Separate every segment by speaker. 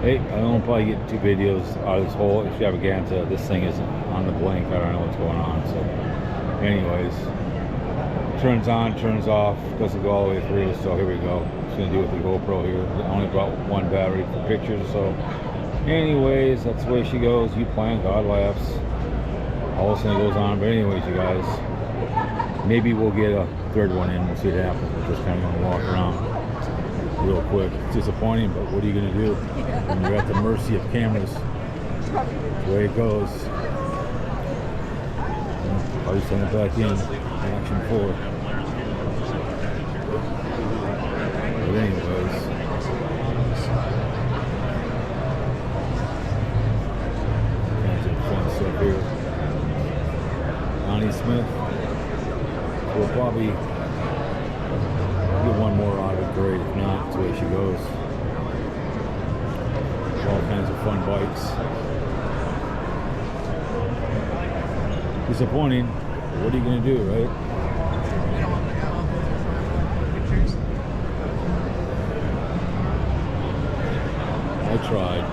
Speaker 1: Hey, I'll probably get 2 videos out of this whole extravaganza. This thing isn't on the blink. I don't know what's going on. So, anyways, turns on, turns off, doesn't go all the way through. So here we go. Just gonna do it with the GoPro here. I only brought 1 battery for pictures. So, anyways, that's the way she goes. You plan, God laughs. All this thing goes on. But anyways, you guys, maybe we'll get a 3rd one in. We'll see what happens. We're just kind of gonna walk around real quick. It's disappointing, but what are you going to do when you're at the mercy of cameras? That's the way it goes. I'll just send it back in action 4. But anyways, kinds of fun stuff here. Donnie Smith. We'll probably get 1 more out of it, great. If not, that's the way she goes. All kinds of fun bikes. Disappointing. What are you going to do, right? I tried.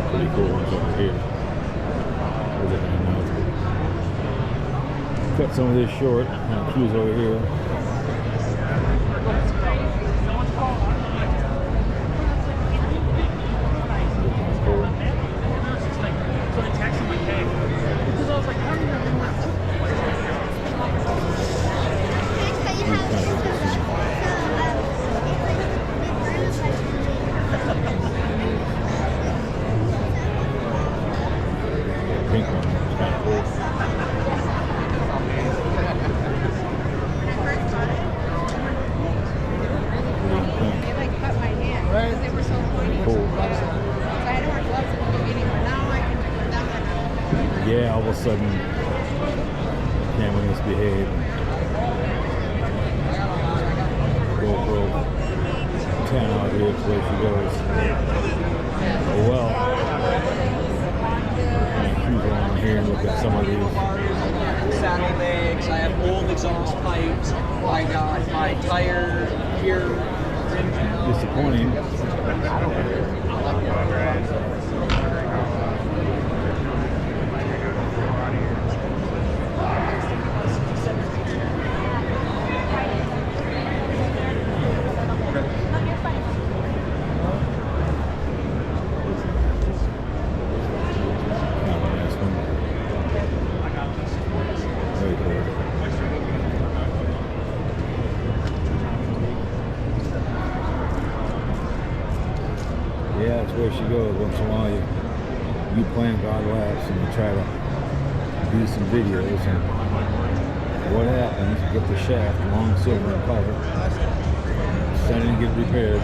Speaker 1: Pretty cool ones over here. Cut some of this short. I'll cruise over here. Pink one, it's kind of cool. Yeah, all of a sudden, camera misbehaved. GoPro 10 out here, that's where she goes. Oh well. I'm gonna cruise around here and look at some of these.
Speaker 2: Saddlebags, I have old exhaust pipes, I got my tire gear.
Speaker 1: Disappointing. Yeah, that's where she goes. Once in a while, you plan God laughs and you try to do some videos, and what happens? You get the shaft, long silver in color, send it and get repaired.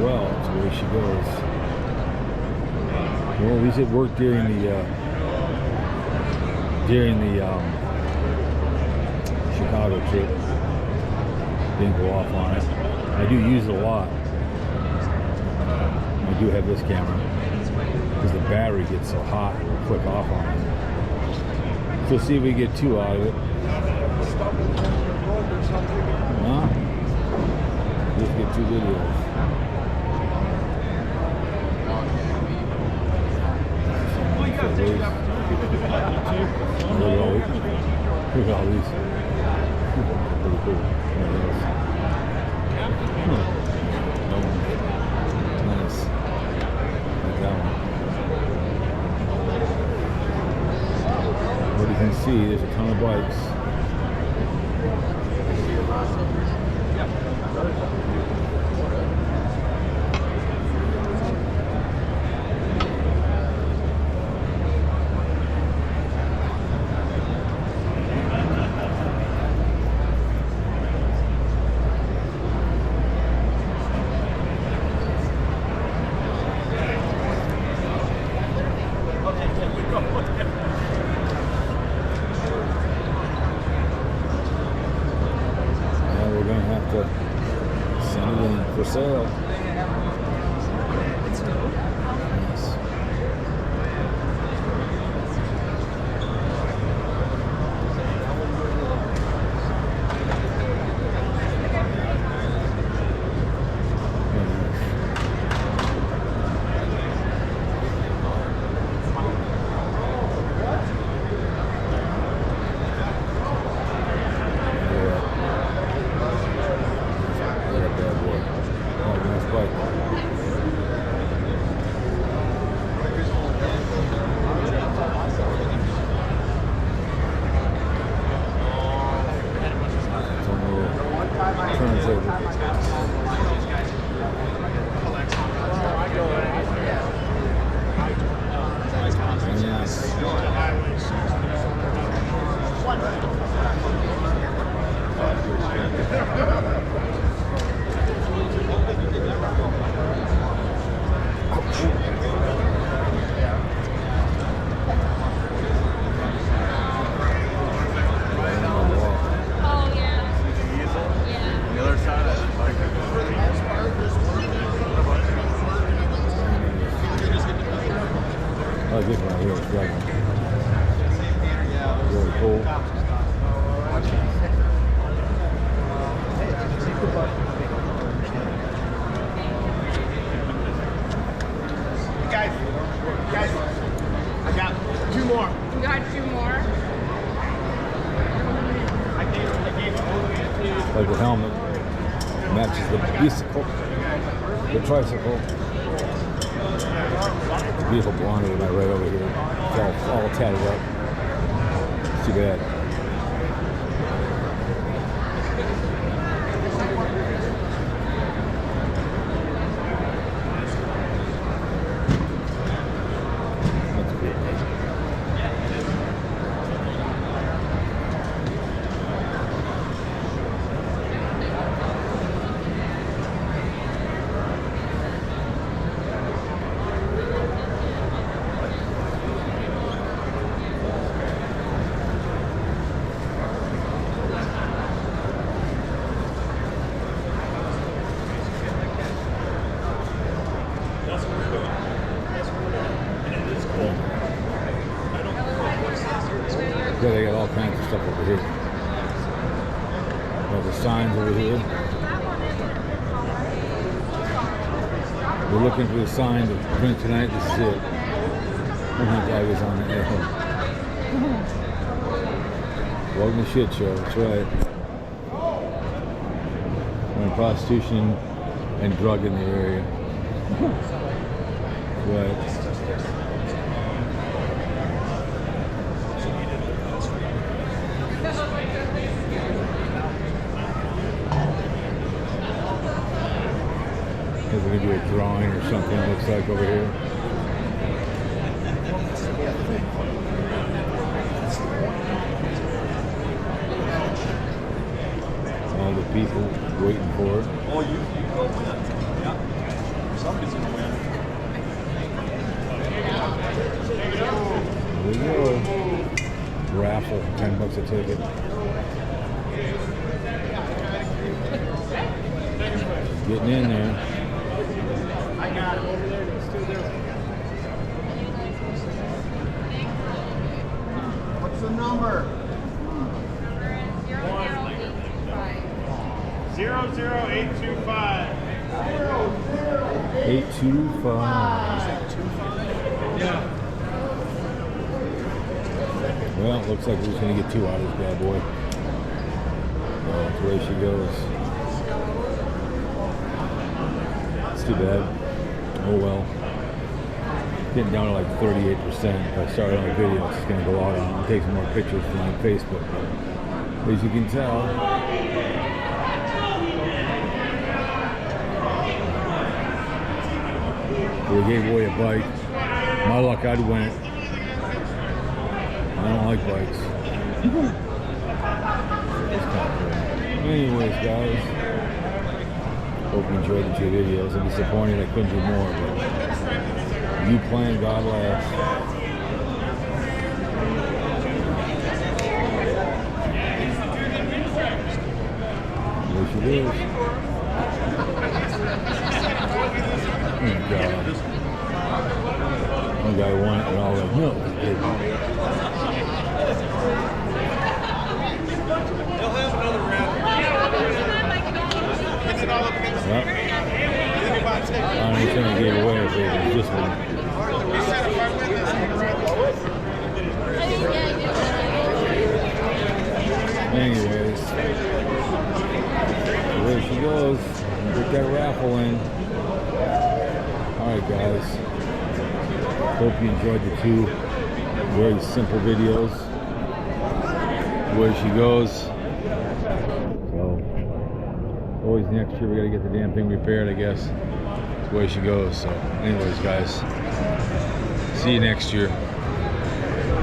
Speaker 1: Well, that's where she goes. Well, at least it worked during the Chicago trip. Didn't go off on it. I do use it a lot. I do have this camera because the battery gets so hot it'll click off on it. So see if we get 2 out of it. No? Just get 2 videos. Look at all these. Pretty cool. Nice. Like that one. What you can see, there's a ton of bikes. sale. Yes. I like this one here, it's like really cool.
Speaker 3: Guys, I got 2 more.
Speaker 4: You got 2 more?
Speaker 1: Like the helmet matches the bicycle, the tricycle. Beautiful blonde with my right over here. It's all tatted up. It's too bad. That's cool. Yeah, they got all kinds of stuff over here. Well, the signs over here. We're looking for the sign to drink tonight. This is it. Oh my God, was on the air. Welcome to shit show. That's right. We're in prostitution and drug in the area. That's right. We're going to do a drawing or something, it looks like over here. All the people waiting for it.
Speaker 3: Oh, you go win. Yeah. Somebody's going to win.
Speaker 1: There we go. Raffle, $10 a ticket. Getting in there.
Speaker 3: I got him over there. Let's do this. What's the number? 00825.
Speaker 1: 825.
Speaker 3: Yeah.
Speaker 1: Well, it looks like we're just going to get 2 out of this bad boy. Well, that's the way she goes. It's too bad. Oh well. Getting down to like 38%. If I start on a video, it's just going to go out on. I'll take some more pictures from my Facebook. But as you can tell, we gave away a bike. My luck, I'd win it. I don't like bikes. Anyways, guys, hope you enjoyed the 2 videos. I'm disappointed I couldn't do more, but you plan, God laughs. There she is. One guy won it and all like, no, he didn't.
Speaker 3: They'll have another round. It's all up against
Speaker 1: Yep. I don't know which one I gave away if it was this one.
Speaker 3: we said if I win this, I'm gonna ride
Speaker 1: Anyways, there she goes. Get that raffle in. Alright guys. Hope you enjoyed the two very simple videos. Where she goes. So always next year we gotta get the damn thing repaired, I guess. That's the way she goes. So anyways guys. See you next year.